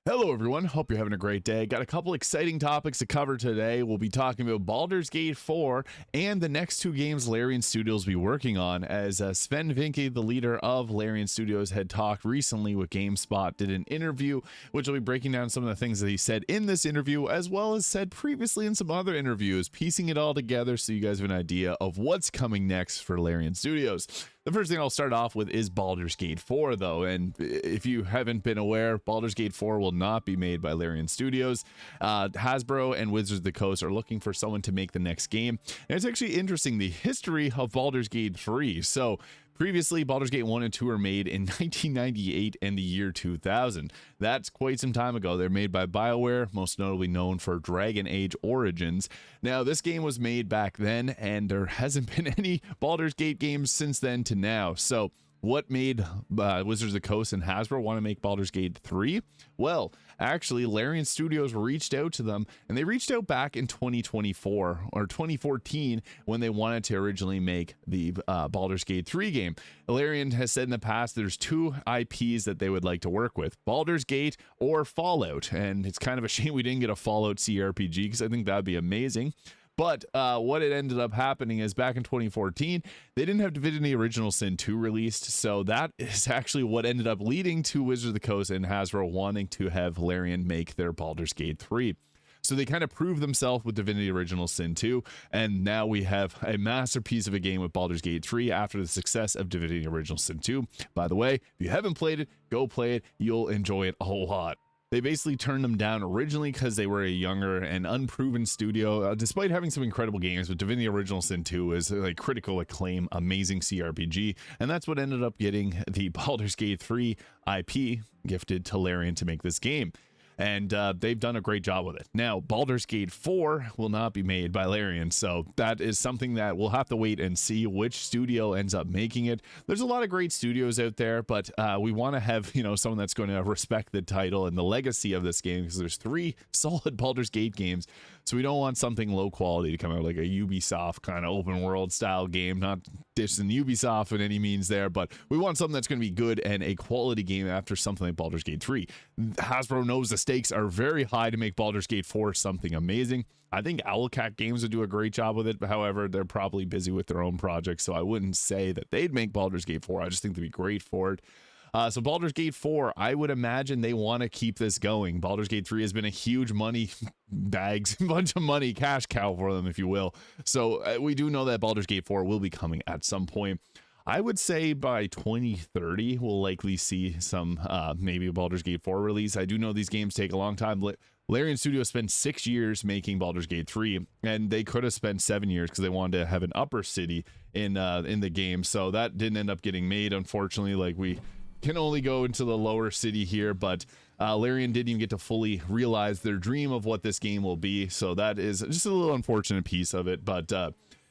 Hello, everyone. Hope you're having a great day. Got a couple exciting topics to cover today. We'll be talking about Baldur's Gate 4 and the next two games Larian Studios will be working on, as Sven Vincke, the leader of Larian Studios, had talked recently with GameSpot, did an interview, which will be breaking down some of the things that he said in this interview, as well as said previously in some other interviews, piecing it all together so you guys have an idea of what's coming next for Larian Studios. The first thing I'll start off with is Baldur's Gate 4, though, and if you haven't been aware, Baldur's Gate 4 will not be made by Larian Studios. Hasbro and Wizards of the Coast are looking for someone to make the next game, and it's actually interesting, the history of Baldur's Gate 3. So previously, Baldur's Gate 1 and 2 were made in 1998 and the year 2000. That's quite some time ago. They're made by BioWare, most notably known for Dragon Age Origins. Now, this game was made back then, and there hasn't been any Baldur's Gate games since then to now. So what made Wizards of the Coast and Hasbro want to make Baldur's Gate 3? Well, actually, Larian Studios reached out to them, and they reached out back in 2024 or 2014 when they wanted to originally make the Baldur's Gate 3 game. Larian has said in the past there's two IPs that they would like to work with, Baldur's Gate or Fallout, and it's kind of a shame we didn't get a Fallout CRPG because I think that'd be amazing. But what it ended up happening is back in 2014, they didn't have Divinity Original Sin 2 released. So that is actually what ended up leading to Wizards of the Coast and Hasbro wanting to have Larian make their Baldur's Gate 3. So they kind of proved themselves with Divinity Original Sin 2, and now we have a masterpiece of a game with Baldur's Gate 3 after the success of Divinity Original Sin 2. By the way, if you haven't played it, go play it. You'll enjoy it a whole lot. They basically turned them down originally because they were a younger and unproven studio, despite having some incredible games. But Divinity Original Sin 2 is like critical acclaim, amazing CRPG, and that's what ended up getting the Baldur's Gate 3 IP gifted to Larian to make this game. And they've done a great job with it. Now, Baldur's Gate 4 will not be made by Larian, so that is something that we'll have to wait and see which studio ends up making it. There's a lot of great studios out there, but we want to have, someone that's going to respect the title and the legacy of this game, because there's 3 solid Baldur's Gate games, so we don't want something low quality to come out like a Ubisoft kind of open world style game, not dissing Ubisoft in any means there, but we want something that's going to be good and a quality game after something like Baldur's Gate 3. Hasbro knows the stakes are very high to make Baldur's Gate 4 something amazing. I think Owlcat Games would do a great job with it, but however, they're probably busy with their own projects, so I wouldn't say that they'd make Baldur's Gate 4. I just think they'd be great for it. So Baldur's Gate 4, I would imagine they want to keep this going. Baldur's Gate 3 has been a huge money bags, bunch of money, cash cow for them, if you will. So we do know that Baldur's Gate 4 will be coming at some point. I would say by 2030, we'll likely see some maybe a Baldur's Gate 4 release. I do know these games take a long time. Larian Studios spent 6 years making Baldur's Gate 3, and they could have spent 7 years because they wanted to have an upper city in the game. So that didn't end up getting made, unfortunately. Like, we can only go into the lower city here, but Larian didn't even get to fully realize their dream of what this game will be. So that is just a little unfortunate piece of it, but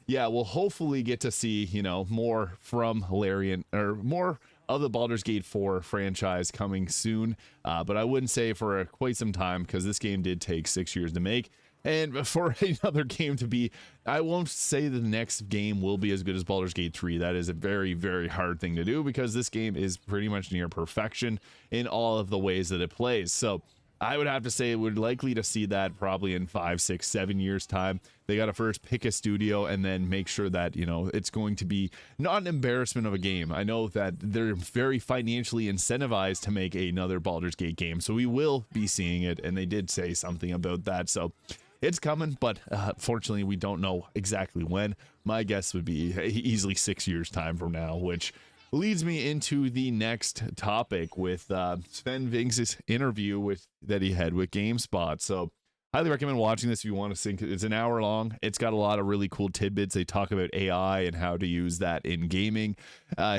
yeah, we'll hopefully get to see, more from Larian, or more of the Baldur's Gate 4 franchise coming soon. But I wouldn't say for quite some time, because this game did take 6 years to make. And for another game to be, I won't say the next game will be as good as Baldur's Gate 3. That is a very, very hard thing to do, because this game is pretty much near perfection in all of the ways that it plays. So I would have to say we're likely to see that probably in 5, 6, 7 years time. They got to first pick a studio and then make sure that, it's going to be not an embarrassment of a game. I know that they're very financially incentivized to make another Baldur's Gate game, so we will be seeing it, and they did say something about that. So it's coming, but fortunately we don't know exactly when. My guess would be easily 6 years time from now, which leads me into the next topic with Sven Vincke's interview that he had with GameSpot. So highly recommend watching this if you want to see. It's an hour long. It's got a lot of really cool tidbits. They talk about AI and how to use that in gaming.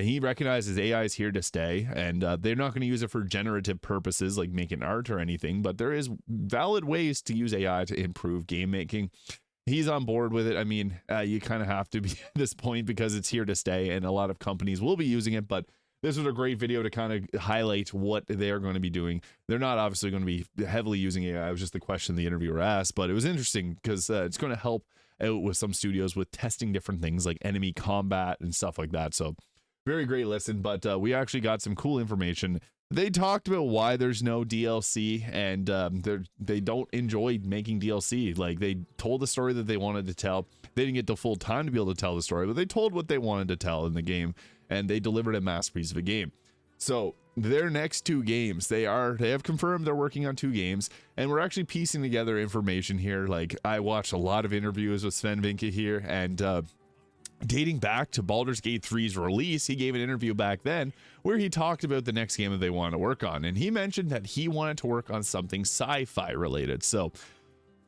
He recognizes AI is here to stay, and they're not going to use it for generative purposes like making art or anything, but there is valid ways to use AI to improve game making. He's on board with it. I mean, you kind of have to be at this point, because it's here to stay, and a lot of companies will be using it, but this was a great video to kind of highlight what they are going to be doing. They're not obviously going to be heavily using AI. It was just the question the interviewer asked, but it was interesting because it's going to help out with some studios with testing different things like enemy combat and stuff like that. So very great listen, but we actually got some cool information They talked about why there's no DLC, and they don't enjoy making DLC. Like, they told the story that they wanted to tell. They didn't get the full time to be able to tell the story, but they told what they wanted to tell in the game, and they delivered a masterpiece of a game. So their next 2 games, they have confirmed they're working on 2 games, and we're actually piecing together information here. Like, I watched a lot of interviews with Swen Vincke here, and dating back to Baldur's Gate 3's release, he gave an interview back then where he talked about the next game that they want to work on, and he mentioned that he wanted to work on something sci-fi related. So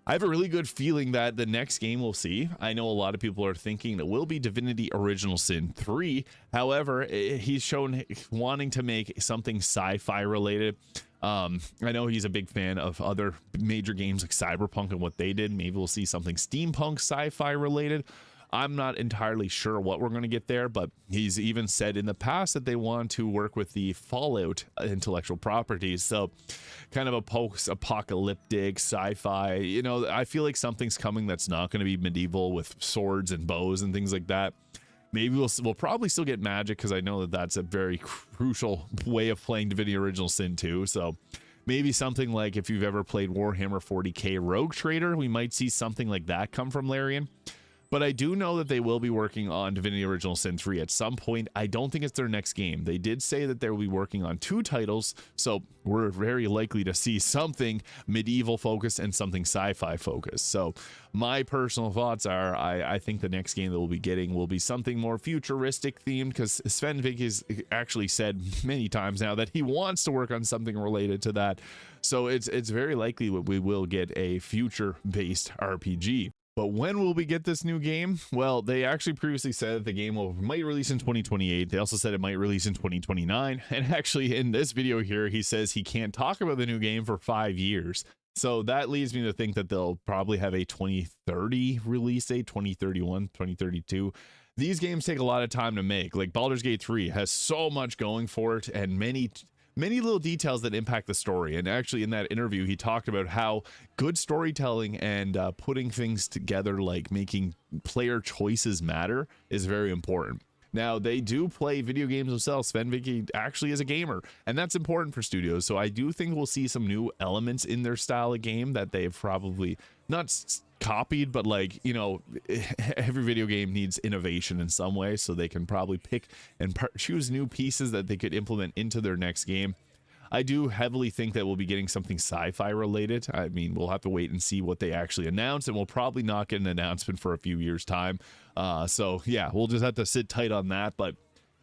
I have a really good feeling that the next game we'll see, I know a lot of people are thinking it will be Divinity Original Sin 3. However, he's shown wanting to make something sci-fi related. I know he's a big fan of other major games like Cyberpunk and what they did. Maybe we'll see something steampunk sci-fi related. I'm not entirely sure what we're going to get there, but he's even said in the past that they want to work with the Fallout intellectual properties. So kind of a post-apocalyptic sci-fi, you know, I feel like something's coming that's not going to be medieval with swords and bows and things like that. Maybe we'll probably still get magic, because I know that that's a very crucial way of playing Divinity Original Sin 2. So maybe something like, if you've ever played Warhammer 40k Rogue Trader, we might see something like that come from Larian. But I do know that they will be working on Divinity Original Sin 3 at some point. I don't think it's their next game. They did say that they will be working on 2 titles, so we're very likely to see something medieval focused and something sci-fi focused. So my personal thoughts are, I think the next game that we'll be getting will be something more futuristic themed, because Swen Vincke has actually said many times now that he wants to work on something related to that. So it's very likely that we will get a future-based RPG. But when will we get this new game? Well, they actually previously said that the game might release in 2028. They also said it might release in 2029. And actually, in this video here, he says he can't talk about the new game for 5 years. So that leads me to think that they'll probably have a 2030 release date, 2031, 2032. These games take a lot of time to make. Like, Baldur's Gate 3 has so much going for it, and many little details that impact the story. And actually, in that interview, he talked about how good storytelling and putting things together, like making player choices matter, is very important. Now, they do play video games themselves. Swen Vincke actually is a gamer, and that's important for studios. So I do think we'll see some new elements in their style of game that they've probably not copied, but, like, you know, every video game needs innovation in some way, so they can probably pick and choose new pieces that they could implement into their next game. I do heavily think that we'll be getting something sci-fi related. I mean, we'll have to wait and see what they actually announce, and we'll probably not get an announcement for a few years time. So yeah, we'll just have to sit tight on that. But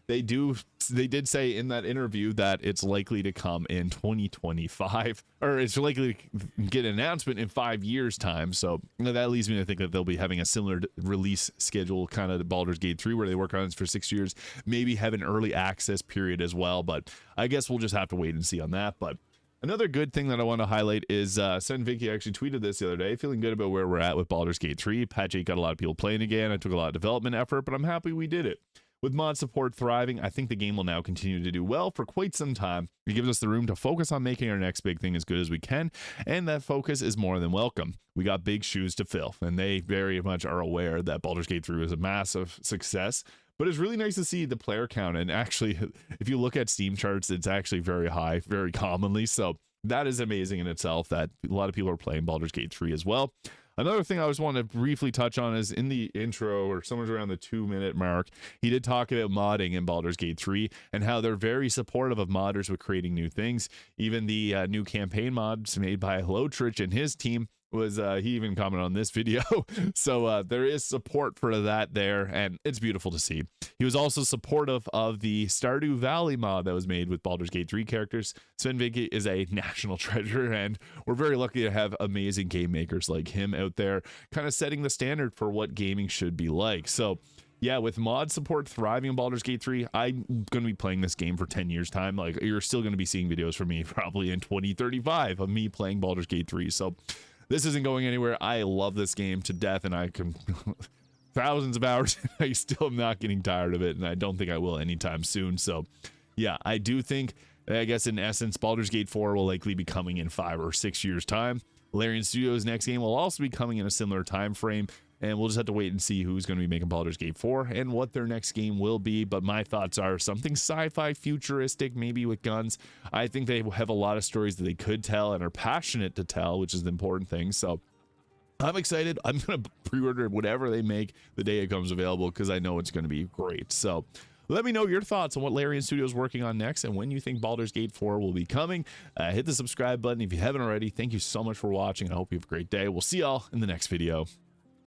they did say in that interview that it's likely to come in 2025, or it's likely to get an announcement in 5 years time. So that leads me to think that they'll be having a similar release schedule, kind of to Baldur's Gate 3, where they work on it for 6 years, maybe have an early access period as well. But I guess we'll just have to wait and see on that. But another good thing that I want to highlight is Swen Vincke actually tweeted this the other day, feeling good about where we're at with Baldur's Gate 3. Patch 8 got a lot of people playing again. I took a lot of development effort, but I'm happy we did it. With mod support thriving, I think the game will now continue to do well for quite some time. It gives us the room to focus on making our next big thing as good as we can, and that focus is more than welcome. We got big shoes to fill, and they very much are aware that Baldur's Gate 3 was a massive success. But it's really nice to see the player count, and actually, if you look at Steam charts, it's actually very high, very commonly. So that is amazing in itself that a lot of people are playing Baldur's Gate 3 as well. Another thing I just want to briefly touch on is in the intro, or somewhere around the 2-minute mark, he did talk about modding in Baldur's Gate 3 and how they're very supportive of modders with creating new things. Even the new campaign mods made by Lotrich and his team was he even commented on this video. So there is support for that there, and it's beautiful to see. He was also supportive of the Stardew Valley mod that was made with Baldur's Gate 3 characters. Swen Vincke is a national treasure, and we're very lucky to have amazing game makers like him out there, kind of setting the standard for what gaming should be like. So yeah, with mod support thriving in Baldur's Gate 3, I'm going to be playing this game for 10 years time. Like, you're still going to be seeing videos from me probably in 2035 of me playing Baldur's Gate 3. So this isn't going anywhere. I love this game to death, and I can thousands of hours, and I still am not getting tired of it, and I don't think I will anytime soon. So yeah, I do think, I guess in essence, Baldur's Gate 4 will likely be coming in 5 or 6 years time. Larian Studios' next game will also be coming in a similar time frame. and we'll just have to wait and see who's going to be making Baldur's Gate 4 and what their next game will be. But my thoughts are something sci-fi futuristic, maybe with guns. I think they have a lot of stories that they could tell and are passionate to tell, which is the important thing. So I'm excited. I'm going to pre-order whatever they make the day it comes available, because I know it's going to be great. So let me know your thoughts on what Larian Studios is working on next and when you think Baldur's Gate 4 will be coming. Hit the subscribe button if you haven't already. Thank you so much for watching. I hope you have a great day. We'll see y'all in the next video.